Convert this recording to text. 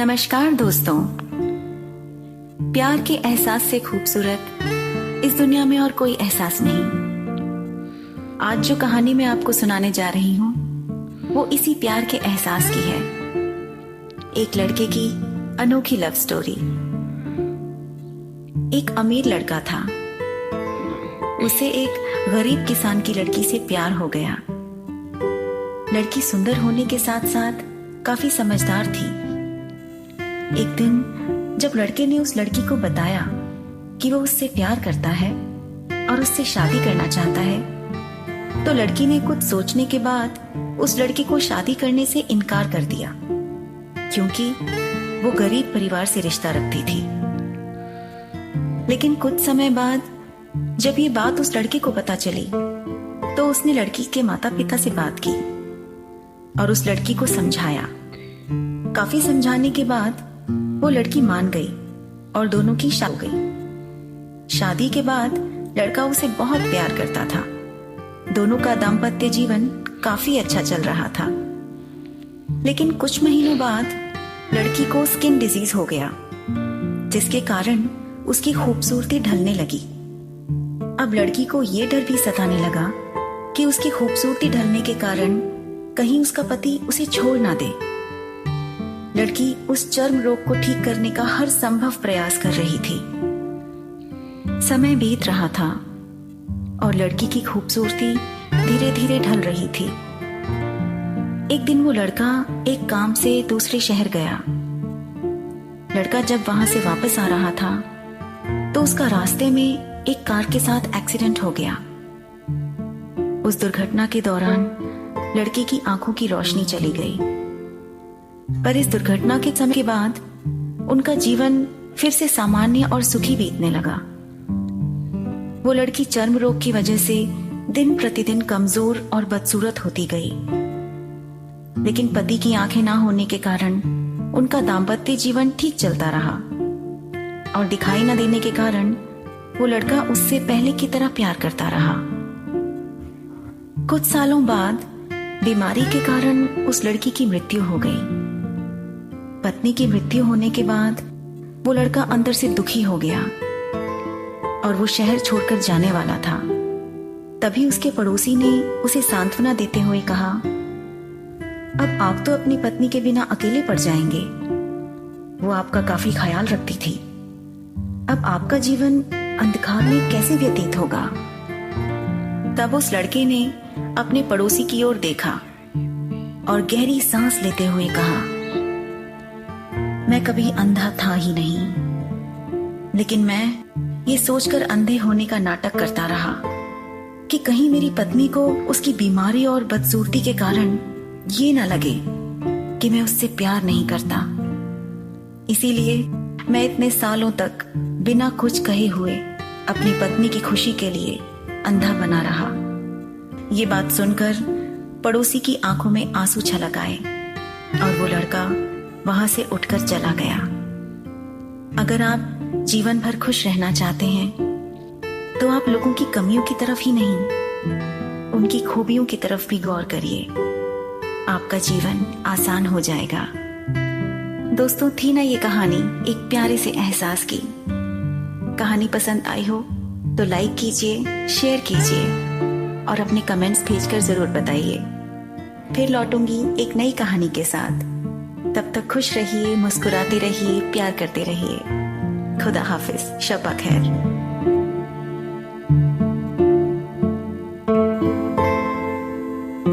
नमस्कार दोस्तों। प्यार के एहसास से खूबसूरत इस दुनिया में और कोई एहसास नहीं। आज जो कहानी मैं आपको सुनाने जा रही हूँ वो इसी प्यार के एहसास की है। एक लड़के की अनोखी लव स्टोरी। एक अमीर लड़का था, उसे एक गरीब किसान की लड़की से प्यार हो गया। लड़की सुंदर होने के साथ साथ काफी समझदार थी। एक दिन जब लड़के ने उस लड़की को बताया कि वो उससे प्यार करता है और उससे शादी करना चाहता है, तो लड़की ने कुछ सोचने के बाद उस लड़के को शादी करने से इनकार कर दिया, क्योंकि वो गरीब परिवार से रिश्ता रखती थी। लेकिन कुछ समय बाद जब ये बात उस लड़के को पता चली, तो उसने लड़की के माता पिता से बात की और उस लड़की को समझाया। काफी समझाने के बाद वो लड़की मान गई और दोनों की शादी हो गई। शादी के बाद लड़का उसे बहुत प्यार करता था। दोनों का दाम्पत्य जीवन काफी अच्छा चल रहा था। लेकिन कुछ महीनों बाद लड़की को स्किन डिजीज हो गया, जिसके कारण उसकी खूबसूरती ढलने लगी। अब लड़की को ये डर भी सताने लगा कि उसकी खूबसूरती ढलने के कारण कहीं उसका पति उसे छोड़ ना दे। लड़की उस चर्म रोग को ठीक करने का हर संभव प्रयास कर रही थी। समय बीत रहा था और लड़की की खूबसूरती धीरे धीरे ढल रही थी। एक दिन वो लड़का एक काम से दूसरे शहर गया। लड़का जब वहां से वापस आ रहा था तो उसका रास्ते में एक कार के साथ एक्सीडेंट हो गया। उस दुर्घटना के दौरान लड़के की आंखों की रोशनी चली गई। पर इस दुर्घटना के समय के बाद उनका जीवन फिर से सामान्य और सुखी बीतने लगा। वो लड़की चर्म रोग की वजह से दिन प्रतिदिन कमजोर और बदसूरत होती गई। लेकिन पति की आंखें ना होने के कारण उनका दाम्पत्य जीवन ठीक चलता रहा और दिखाई न देने के कारण वो लड़का उससे पहले की तरह प्यार करता रहा। कुछ सालों बाद बीमारी के कारण उस लड़की की मृत्यु हो गई। पत्नी की मृत्यु होने के बाद वो लड़का अंदर से दुखी हो गया और वो शहर छोड़कर जाने वाला था। तभी उसके पड़ोसी ने उसे सांत्वना देते हुए कहा, अब आप तो अपनी पत्नी के बिना अकेले पड़ जाएंगे। वो आपका काफी ख्याल रखती थी। अब आपका जीवन अंधकार में कैसे व्यतीत होगा। तब उस लड़के ने अपने पड़ोसी की ओर देखा और गहरी सांस लेते हुए कहा, मैं कभी अंधा था ही नहीं, लेकिन मैं ये सोचकर अंधे होने का नाटक करता रहा कि कहीं मेरी पत्नी को उसकी बीमारी और बदसूरती के कारण ये ना लगे कि मैं उससे प्यार नहीं करता। इसीलिए मैं इतने सालों तक बिना कुछ कहे हुए अपनी पत्नी की खुशी के लिए अंधा बना रहा। ये बात सुनकर पड़ोसी की आंखों में आंसू छलक आए और वो लड़का वहां से उठकर चला गया। अगर आप जीवन भर खुश रहना चाहते हैं तो आप लोगों की कमियों की तरफ ही नहीं, उनकी खूबियों की तरफ भी गौर करिए। आपका जीवन आसान हो जाएगा। दोस्तों, थी ना ये कहानी एक प्यारे से एहसास की। कहानी पसंद आई हो तो लाइक कीजिए, शेयर कीजिए और अपने कमेंट्स भेजकर जरूर बताइए। फिर लौटूंगी एक नई कहानी के साथ। तब तक खुश रहिए, मुस्कुराते रहिए, प्यार करते रहिए। खुदा हाफिज, शब खैर।